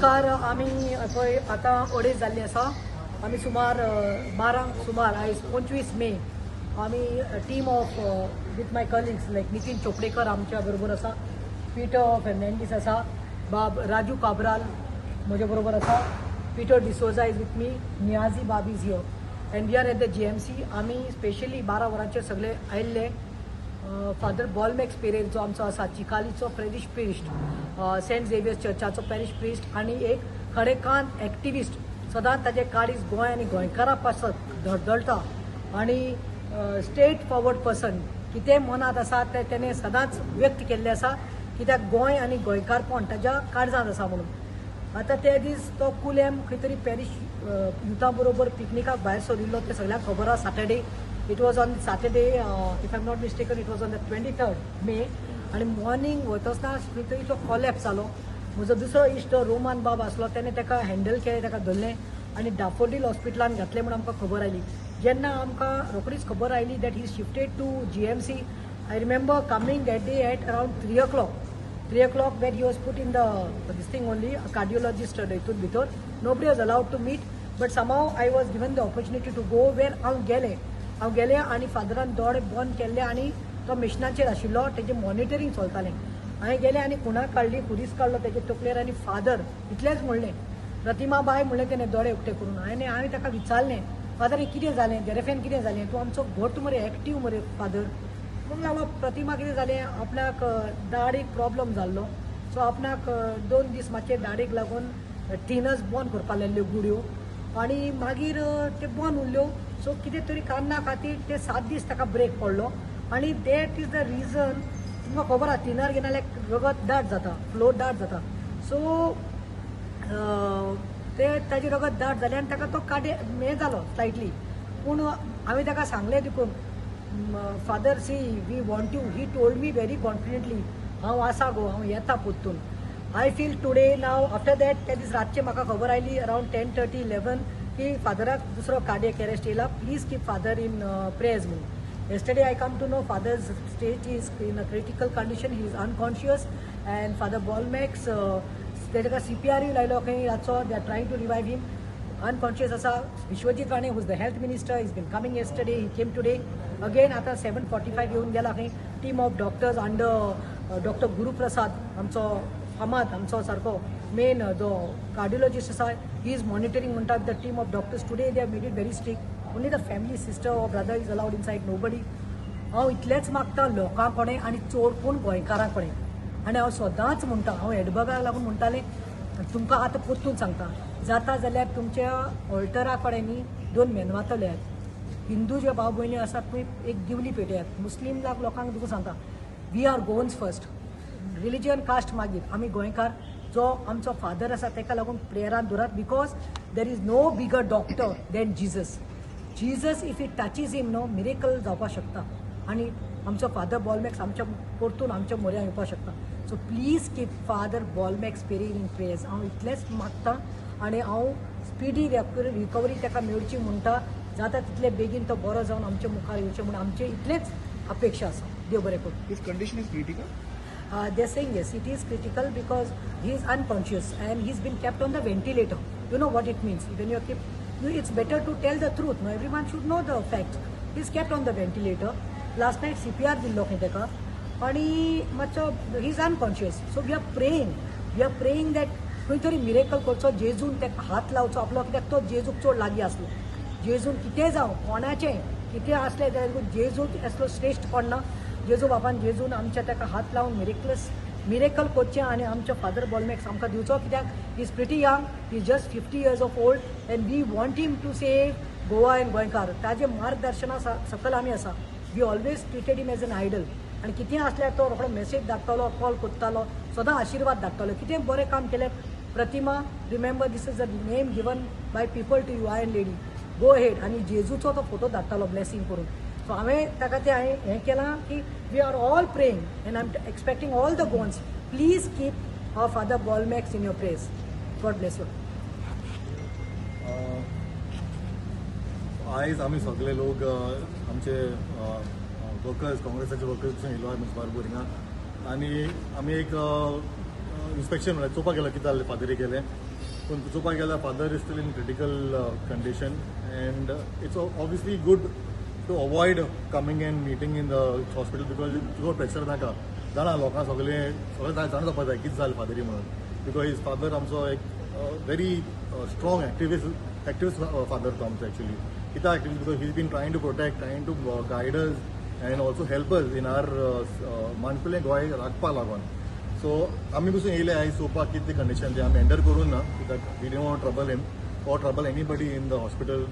नमस्कार. आम्ही आता अडेच जाल्ली आसा. आम्ही सुमार 12 सुमार आयज 25 मे आम्ही team of with my colleagues like Nitin Chopdekar आमच्या बरोबर आसा, पीटर फेर्नांडीस आसा, राजू काब्राल म्हज्या बरोबर आसा, Peter D'Souza is with me, Niyazi Bab is here and we are at the GMC. आम्ही स्पेशली 12 वरांचे सगळे आयिल्ले. फादर बॉलमॅक्स पेरेर जो आमचो आसा, चिकालीचो पॅरिश प्रिस्ट, सेंट झेवियर्स चर्चाचो पॅरिश प्रिस्ट आनी एक खरेकांत एक्टिविस्ट. सदांच ताजे काळीज गोंय आनी गोंयकारां पासत धडधडटा आनी स्ट्रेट फॉरवर्ड पर्सन. कितें मनात आसा तें तेणें सदांच व्यक्त केल्लें आसा, कित्याक गोंय आनी गोंयकारपण ताज्या काळजांत आसा म्हणून. आतां ते दीस तो कुलेम खंय तरी पॅरिश युथा बरोबर पिकनिकाक भायर सरिल्लो तें सगळ्यांक खबर आसा. Saturday it was on Saturday, if I am not mistaken, it was on the 23rd मे. आनी मॉर्निंग वयता आसतना खंय तरी तो कॉलॅप्स जालो. म्हजो दुसरो इश्ट रोमान बाब आसलो, तेणें ताका हँडल केलें, ताका धरलें आनी डॅफोडील हॉस्पिटलान घातलें म्हणून आमकां खबर आयली. जेन्ना आमकां रोखडीच खबर आयली that he shifted to GMC, I remember coming that day at around 3 o'clock. 3 o'clock when he was put in this thing only, a cardiologist हितून भितर. Nobody was allowed to meet, but somehow I was given the opportunity to go where हांव गेलें आनी फादरान दोळे बंद केल्ले आनी तो मिशनाचेर आशिल्लो, तेजें मॉनिटरींग चलतालें. हांवें गेलें आनी खुणाक काडली, खुरीस काडलो तेजे तकलेर आनी फादर इतलेंच म्हणलें, प्रतिमा बाय म्हणलें तेणें दोळे उक्ते करून. हांवें ताका विचारलें, फादर हें कितें जालें, जेरेफेन कितें जालें, तूं आमचो घोट मरे, एक्टीव मरे फादर. म्हणून लागलो, प्रतिमा कितें जालें, आपणाक दाडीक प्रॉब्लम जाल्लो, सो आपणाक 2 दीस मातशे दाडीक लागून थिनस बंद करपा लायल्ल्यो गुडयो आनी मागीर ते बंद उरल्यो. सो कितें तरी कारणां खातीर ते 7 दीस ताका ब्रेक पडलो आनी दॅट इज द रिजन. तुमकां खबर आहा, थिनर घेवन जाल्यार रगत दाट जाता, फ्लो दाट जाता. सो ते ताजी रगत दाट जालें आनी ताका तो हें जालो स्लायटली. पूण हांवें ताका सांगलें देखून, father see we want you. He told me very confidently, हांव आसा गो, हांव येता पोत्तून. आय फील टुडे नाव आफ्टर दॅट त्या दीस रातचे म्हाका खबर आयली अरावंड 10:30, 11 की फादराक दुसरो कार्डियक अरेस्ट येयला, please keep father in prayers म्हणून. Yesterday I come to know father's state is in a critical condition, he is unconscious and father Bolmax ताका CPR लायलो खंय रातचो. They are trying to revive him. Unconscious आसा. Vishwajit Rane whose the health minister is been coming yesterday, he came today again. आता 7:45 येवन गेला खंय team of doctors under doctor Guruprasad, आमचो फामाद, आमचो सारको मेन जो कार्डियोलॉजिस्ट आसा, ही इज मॉनिटरींग म्हणटात the team of doctors. Today they have made it very strict. Only the family, sister or brother is allowed in said, nobody. हांव इतलेंच मागता लोकां कोणें आनी चोर कोण गोंयकारां कोणें. आनी हांव सदांच म्हणटा, हांव एडबर्गाक लागून म्हणटालें, तुमकां आतां परतून सांगता, जाता जाल्यार तुमच्या ऑल्टरा कडेन न्ही 2 मेनवातले आहेत. हिंदू जे भाव भयणी आसात थंय एक दिवली पेटयात. मुस्लीम लोकांक तुका सांगता, we are Goans first, religion caste मागीर. आमी गोंयकार. जो आमचो फादर आसा ताका लागून प्रेयरान दवरात, because there is no bigger doctor than Jesus. Jesus if it touches him no, miracle जावपाक शकता. आनी आमचो फादर बॉलमॅक्स आमच्या परतून आमच्या म्हऱ्यांत येवपाक शकता. So please keep father Bolmax Pierre in prayers. हांव इतलेंच मागता आनी हांव स्पिडी रिकवरी ताका मेळची म्हणटा. जाता तितले बेगीन तो बरो जावन आमच्या मुखार येवचें म्हणून आमचे इतलेच अपेक्षा आसा. देव बरें करूं. His condition is critical? They are saying yes, it is critical because he is unconscious and he's been kept on the ventilator. You know what it means. When you're kept, it's better to tell the truth. No, everyone should know the facts. He's kept on the ventilator. Last night CPR दिल्लो खंय ताका आनी मातसो he is unconscious. So we are praying that खंय तरी miracle करचो, जेजून ताका हात लावचो आपलो, कित्याक तो जेजूक चड लागीं आसलो. जेजून कितें जावं, कोणाचें कितें आसलें जाल्यार जेजूच असलो श्रेश्ठ कोण ना. जेजू बापान जेजून आमच्या ताका हात लावन मिरेकल करचें आनी आमच्या फादर बॉलमॅक्स आमकां दिवचो, कित्याक he is pretty young, he is just 50 years of old and we want him to save Goa and गोंयकार. ताजे मार्गदर्शना सकल आमी आसा. We always treated him as an idol. आनी कितें आसल्यार तो रोखडो मेसेज धाडटालो, कॉल करतालो, सदां आशिर्वाद धाडटालो. कितें बरें काम केलें. Pratima, remember this is the name given by people to you, iron lady, go head. आनी जेजूचो तो फोटो धाडटालो ब्लेसिंग करून. सो हांवें ताका तें हें केलां की we are all praying and I am expecting all the Goans, please keep our father Bolmax in your prayers. God bless you. आयज आमी सगळे लोक आमचे वर्कर्स, काँग्रेसाचे वर्कर्स पसून येयलो मुन्सिपल बोरिंगाक आनी आमी एक इन्स्पेक्शन म्हळ्यार चोवपाक गेलो कितें जालें फादरी गेलें. पूण पळोवपाक गेल्यार father is still in critical condition and it's obviously good to avoid coming and meeting in the hospital because तुजो प्रेशर नाका जाणा लोकांक सगळें जाण जावपा जाय कितें जालें फादरी म्हणून बिकॉज हिज फादर आमचो एक वेरी स्ट्रॉंग एक्टिविस्ट फादर तो आमचो एक्चुअली कित्याक activist because he's been trying to protect trying to guide us and also help us in our मानकुलें गोंय राखपा लागून सो आमी पसून येयले आयज चोवपाक कितें कंडिशन तें आमी एंटर करून ना कित्याक we don't want trouble him or trouble anybody in the hospital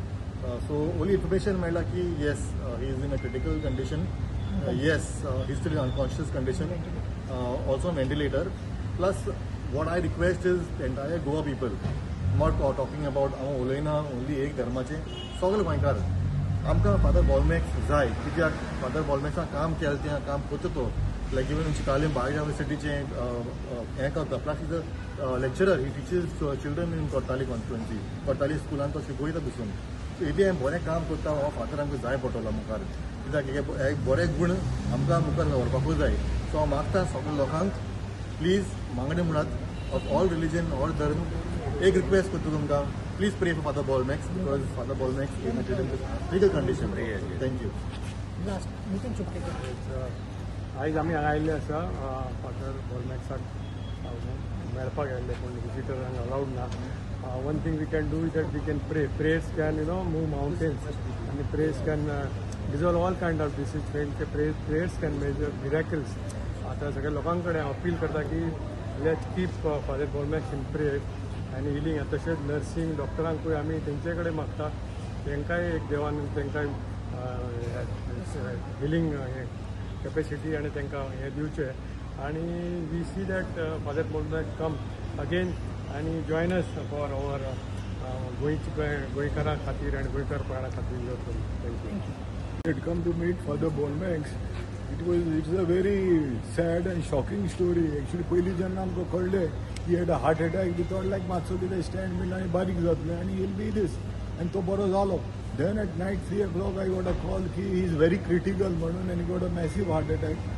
so only information मेळ्ळा की yes he is in a critical condition yes he is still in unconscious condition also ventilator plus what I request is entire Goa people not talking about हांव उलयना only एक धर्माचे सगळे गोंयकार आमकां father Bolmax जाय कित्याक फादर बॉलमॅक्सान काम केलें तें काम करता तो लायक इवन चिकालीम बाळ युनिवर्सिटीचें हें करता plus is a lecturer he teaches children in Cortalim constituency Cortalim स्कुलान तो शिकयता पसून सो इतलें हें बरें काम करता हो फादर आमकां जाय पडटलो मुखार कित्याक हे बरे गूण आमकां मुखार व्हरपाकूच जाय सो हांव मागता सगळ्या लोकांक प्लीज वांगडे म्हणत ऑफ ऑल रिलीजन ऑल धर्म एक रिक्वेस्ट करता तुमकां प्लीज प्रे for father Bolmax because father Bolmax in critical condition thank you last Nitin Chopdekar आयज आमी हांगा आयिल्ले आसा फादर बॉलमॅक्साक मेळपाक आयिल्ले पूण विजिटरांक अलावड ना one thing we can do is that we can pray prayers can move mountains आनी prayers can dissolve all kind of disease prayers can major miracles आतां सगळ्या लोकां कडेन अपील करता की let's keep father Bolmax in prayer आनी healing तशेंच nursing डॉक्टरांकूय आमी तेंचे कडेन मागता तेंकाय एक देवान तेंकाय हिलींग कॅपेसिटी आनी तांकां हें दिवचें आनी we see that father Bolmax come again आनी जॉयन अस फॉर अवर गोंयकारां खातीर आनी गोंयकारपणा खातीर thank you. Had come to meet Father Ballmacks. It's a very sad and shocking story. Actually, पहिली जेन्ना आमकां कळ्ळें he had a heart attack, we thought like मातसो कितें स्टँड बीन आनी बारीक जातलें आनी he'll be this. आनी तो बरो जालो. Then at night 3 o'clock I got a call कि he is very critical म्हणून and he got a massive heart attack.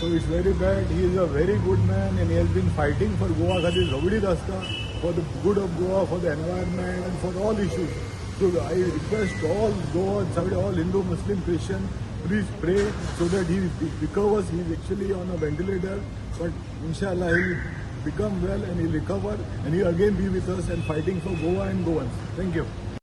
So it's very bad. He is a very good man and he has been fighting for Goa खातीर झगडीत आसता for the good of Goa, for the environment and for all issues. So I request all Goans, all Hindu, Muslim, Christian, please pray so that he recovers. He is actually on a ventilator, but inshallah he will become well and he will recover and he will again be with us and fighting for Goa and Goans. Thank you.